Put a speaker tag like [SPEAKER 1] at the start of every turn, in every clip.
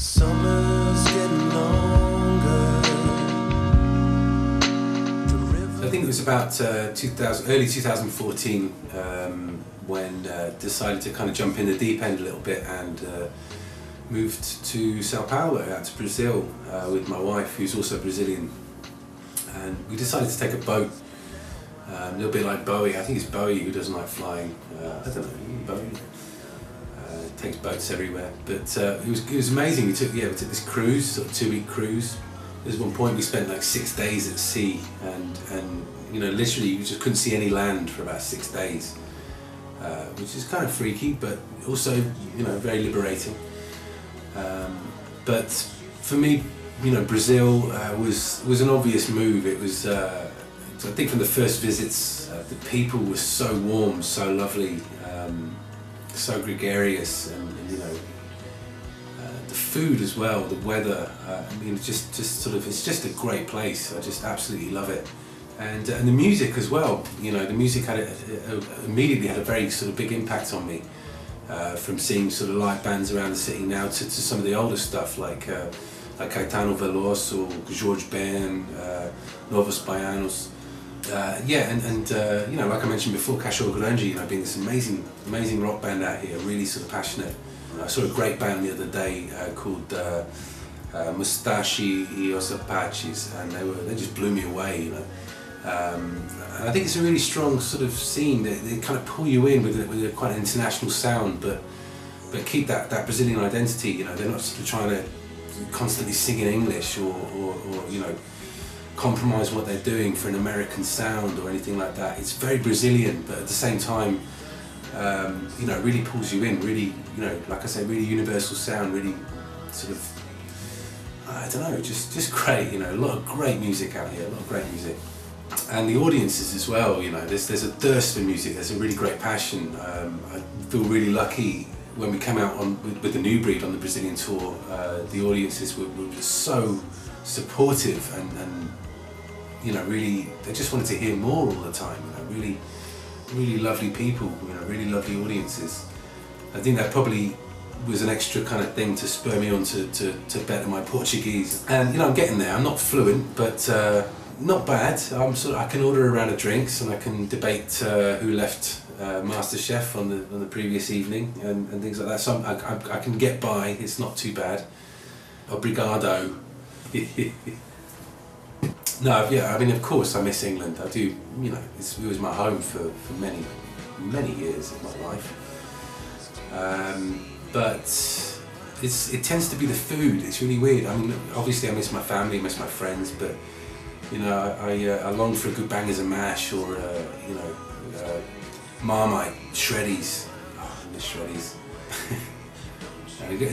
[SPEAKER 1] Summer's getting longer.
[SPEAKER 2] I think it was about early 2014 when decided to kind of jump in the deep end a little bit and moved to Sao Paulo, out to Brazil with my wife, who's also Brazilian, and we decided to take a boat, a little bit like Bowie. I think it's Bowie who doesn't like flying. I don't know, Bowie takes boats everywhere, but it was amazing. We took this cruise, sort of 2-week cruise. There's one point we spent like 6 days at sea, and you know, literally you just couldn't see any land for about 6 days, which is kind of freaky, but also, you know, very liberating. But for me, you know, Brazil was an obvious move. It was, I think, from the first visits, the people were so warm, so lovely, so gregarious, and you know, the food as well, the weather. I mean, just sort of, it's just a great place. I just absolutely love it, and the music as well. You know, the music immediately had a very sort of big impact on me. From seeing sort of live bands around the city now to some of the older stuff like Caetano Veloso, Jorge Ben, Novos Baianos. Yeah, and you know, like I mentioned before, Cachorro Grande, you know, being this amazing rock band out here, really sort of passionate. I saw a great band the other day called Mustache y Os Apaches, and they just blew me away, you know. And I think it's a really strong sort of scene. They kind of pull you in with a quite an international sound, but keep that Brazilian identity. You know, they're not sort of trying to constantly sing in English or you know, compromise what they're doing for an American sound or anything like that. It's very Brazilian, but at the same time, you know, really pulls you in. Really, you know, like I say, really universal sound. Really sort of, I don't know, just great. You know, a lot of great music out here. A lot of great music. And the audiences as well, you know, there's a thirst for music, there's a really great passion. I feel really lucky when we came out with the New Breed on the Brazilian tour. The audiences were just so supportive and you know, really, they just wanted to hear more all the time. You know, really lovely people, you know, really lovely audiences. I think that probably was an extra kind of thing to spur me on to better my Portuguese. And you know, I'm getting there. I'm not fluent, but not bad. I can order a round of drinks and I can debate who left MasterChef on the previous evening and things like that. So I can get by. It's not too bad. Obrigado. No, yeah. I mean, of course, I miss England. I do. You know, it was my home for many years of my life. But it tends to be the food. It's really weird. I mean, obviously, I miss my family, I miss my friends, but you know, I long for a good bangers and mash, or you know, Marmite, Shreddies. Oh, I miss Shreddies.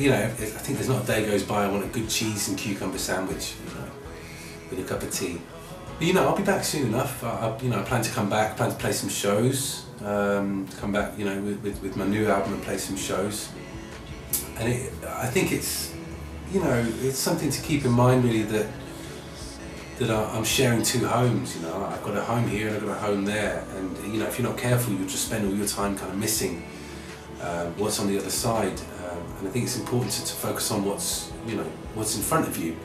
[SPEAKER 2] You know, I think there's not a day goes by I want a good cheese and cucumber sandwich, you know, with a cup of tea. But, you know, I'll be back soon enough. You know, I plan to come back, plan to play some shows, come back, you know, with my new album and play some shows. And I think it's, you know, it's something to keep in mind really, that I'm sharing two homes. You know, I've got a home here and I've got a home there, and you know, if you're not careful, you'll just spend all your time kind of missing what's on the other side. And I think it's important to focus on what's in front of you.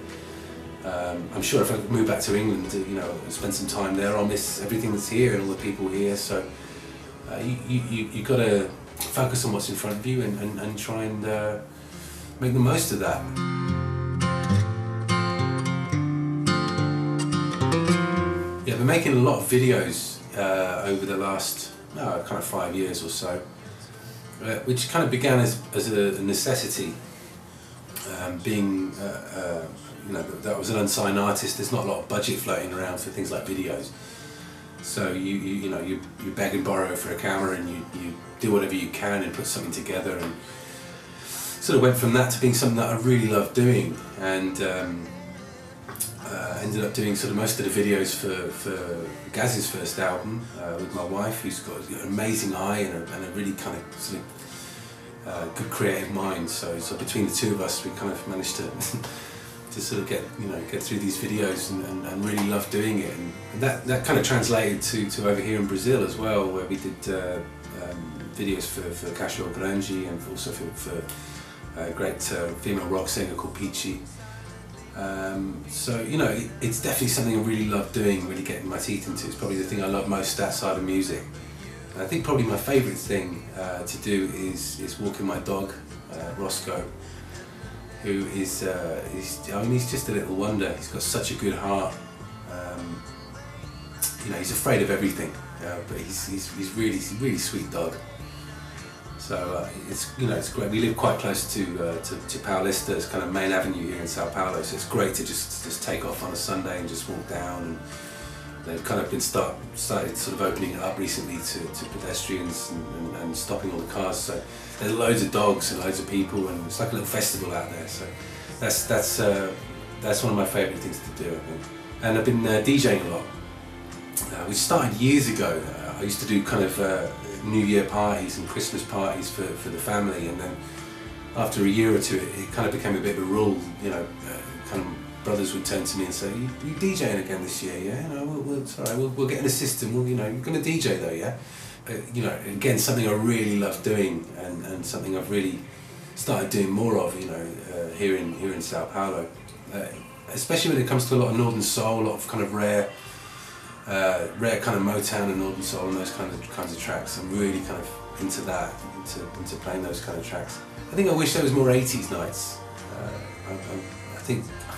[SPEAKER 2] I'm sure if I move back to England, you know, spend some time there, I'll miss everything that's here and all the people here. So you got to focus on what's in front of you and try and make the most of that. Yeah, I've been making a lot of videos over the last kind of 5 years or so, which kind of began as a necessity. Being, you know, that I was an unsigned artist, there's not a lot of budget floating around for things like videos. So you know, you beg and borrow for a camera and you do whatever you can and put something together, and sort of went from that to being something that I really loved doing, and ended up doing sort of most of the videos for Gaz's first album with my wife, who's got an amazing eye and a really kind of sort of good creative mind. So between the two of us, we kind of managed to sort of get through these videos and really love doing it. And that kind of translated to over here in Brazil as well, where we did videos for Cachorro Grande and also for a great female rock singer called Peachy. So you know, it's definitely something I really love doing, really getting my teeth into. It's probably the thing I love most outside of music. And I think probably my favourite thing to do is walking my dog, Roscoe, who is, I mean, he's just a little wonder. He's got such a good heart. You know, he's afraid of everything, but he's a really sweet dog. So it's, you know, it's great. We live quite close to Paulista, it's kind of main avenue here in Sao Paulo. So it's great to just take off on a Sunday and just walk down. And they've kind of been started sort of opening it up recently to pedestrians and stopping all the cars. So there's loads of dogs and loads of people, and it's like a little festival out there. So that's one of my favourite things to do, I think. And I've been DJing a lot. We started years ago. I used to do kind of New Year parties and Christmas parties for the family, and then after a year or two it kind of became a bit of a rule, you know, kind of brothers would turn to me and say, you DJing again this year, yeah? You know, it's all right, we'll get in a system, you know, you're going to DJ though, yeah? You know, again, something I really love doing, and something I've really started doing more of, you know, here in Sao Paulo. Especially when it comes to a lot of Northern Soul, a lot of kind of rare kind of Motown and Northern Soul and those kinds of tracks. I'm really kind of into that, into playing those kind of tracks. I think I wish there was more 80s nights. I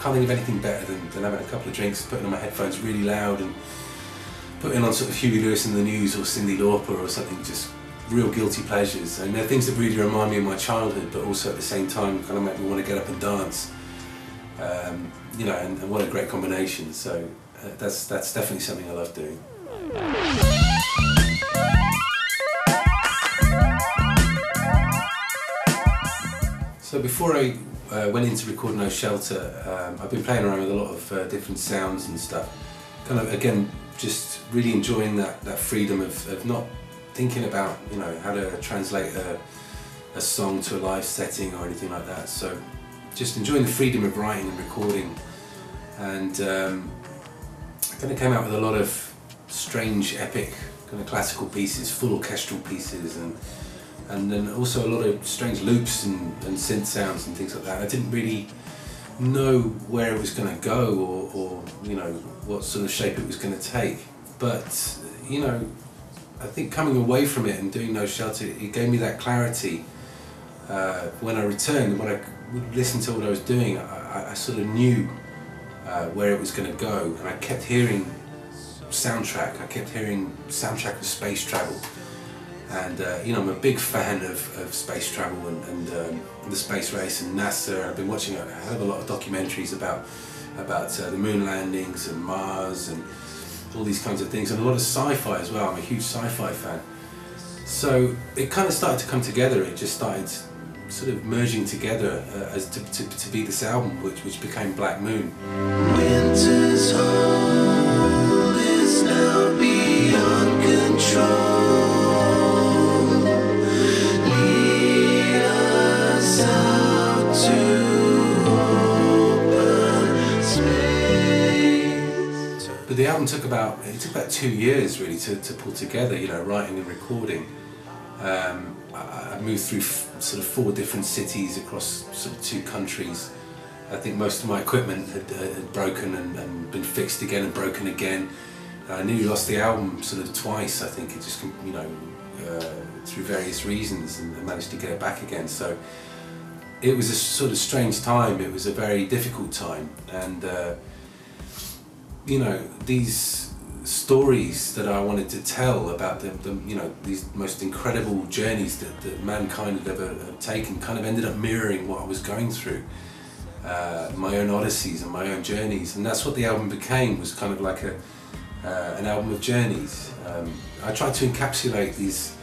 [SPEAKER 2] can't think of anything better than having a couple of drinks, putting on my headphones really loud and putting on sort of Huey Lewis and the News or Cyndi Lauper or something, just real guilty pleasures. And they're things that really remind me of my childhood, but also at the same time kind of make me want to get up and dance. You know, and what a great combination. So that's definitely something I love doing. So before I went into record No Shelter, I've been playing around with a lot of different sounds and stuff. Kind of, again, just really enjoying that freedom of not thinking about, you know, how to translate a song to a live setting or anything like that. So just enjoying the freedom of writing and recording. And I kind of came out with a lot of strange, epic, kind of classical pieces, full orchestral pieces, and then also a lot of strange loops and synth sounds and things like that. I didn't really know where it was going to go or you know, what sort of shape it was going to take. But you know, I think coming away from it and doing No Shelter, it gave me that clarity. When I returned, when I would listen to what I was doing, I sort of knew where it was going to go, and I kept hearing soundtrack. I kept hearing soundtrack of space travel, and you know, I'm a big fan of space travel and the space race and NASA. I've been watching a hell of a lot of documentaries about the moon landings and Mars and all these kinds of things, and a lot of sci-fi as well. I'm a huge sci-fi fan. So it kind of started to come together. It just started sort of merging together as to be this album, which became Black Moon.
[SPEAKER 1] Winter's hold is now beyond control. Lead us out to open space.
[SPEAKER 2] But the album took about 2 years really to pull together, you know, writing and recording. I moved through sort of 4 different cities across sort of 2 countries. I think most of my equipment had broken and been fixed again and broken again. I nearly lost the album sort of twice. I think it just, you know, through various reasons, and managed to get it back again. So it was a sort of strange time. It was a very difficult time, and you know, these stories that I wanted to tell about the you know, these most incredible journeys that mankind had ever taken kind of ended up mirroring what I was going through, my own odysseys and my own journeys, and that's what the album became, was kind of like an album of journeys. I tried to encapsulate these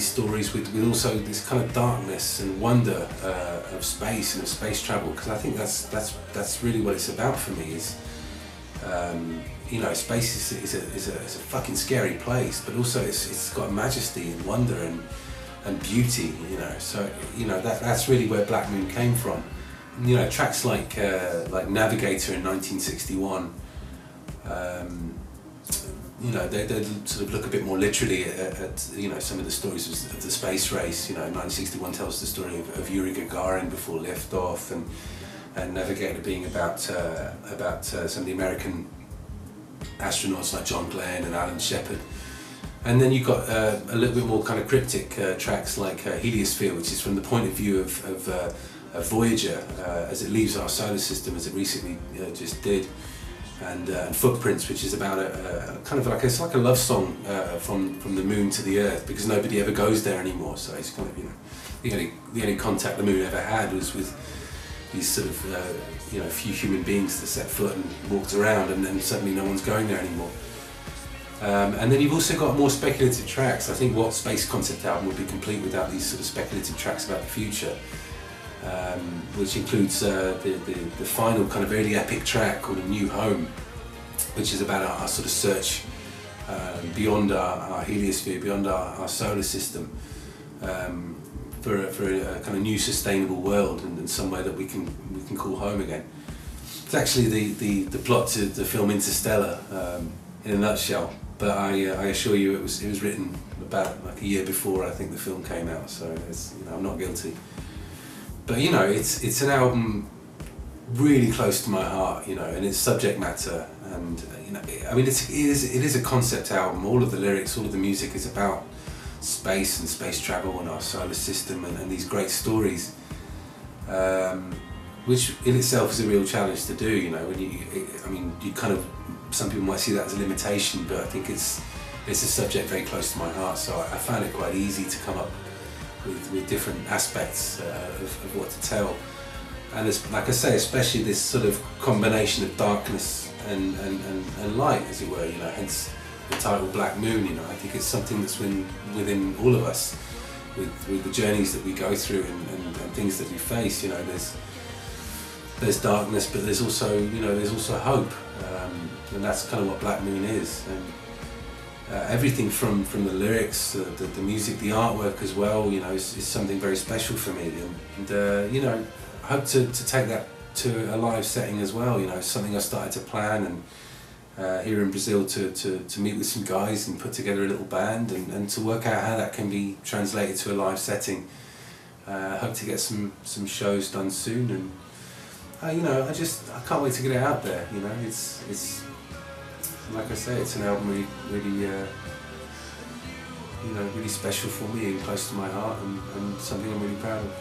[SPEAKER 2] stories with also this kind of darkness and wonder of space and of space travel, because I think that's really what it's about for me. Is you know, space is a fucking scary place, but also it's got a majesty and wonder and beauty, you know. So you know, that's really where Black Moon came from. You know, tracks like Navigator in 1961, you know, they sort of look a bit more literally at you know, some of the stories of the space race. You know, 1961 tells the story of Yuri Gagarin before liftoff, and Navigator being about some of the American astronauts like John Glenn and Alan Shepard. And then you've got a little bit more kind of cryptic tracks like Heliosphere, which is from the point of view of Voyager as it leaves our solar system, as it recently just did. And Footprints, which is about a kind of like, it's like a love song from the moon to the Earth, because nobody ever goes there anymore. So it's kind of, you know, the only contact the moon ever had was with these sort of you know, few human beings that set foot and walked around, and then suddenly no one's going there anymore. And then you've also got more speculative tracks. I think what Space Concept album would be complete without these sort of speculative tracks about the future. Which includes the final kind of early epic track called A New Home, which is about our sort of search beyond our heliosphere, beyond our solar system, for a kind of new sustainable world, and somewhere that we can call home again. It's actually the plot to the film Interstellar in a nutshell, but I assure you it was written about like a year before I think the film came out, so it's, you know, I'm not guilty. But you know, it's an album really close to my heart, you know, and its subject matter, and you know, I mean, it is a concept album. All of the lyrics, all of the music is about space and space travel and our solar system, and these great stories, which in itself is a real challenge to do. You know, when I mean, you kind of, some people might see that as a limitation, but I think it's a subject very close to my heart. So I found it quite easy to come up with different aspects of what to tell, and it's, like I say, especially this sort of combination of darkness and light, as it were, you know, hence the title Black Moon. You know, I think it's something that's within all of us, with the journeys that we go through and things that we face. You know, there's darkness, but there's also, you know, there's also hope, and that's kind of what Black Moon is. And everything from the lyrics, the music, the artwork as well, you know, is something very special for me, and you know, I hope to take that to a live setting as well. You know, something I started to plan, and here in Brazil to meet with some guys and put together a little band, and to work out how that can be translated to a live setting. Hope to get some shows done soon, and you know, I can't wait to get it out there. You know, it's like I say, it's an album really you know, really special for me and close to my heart, and something I'm really proud of.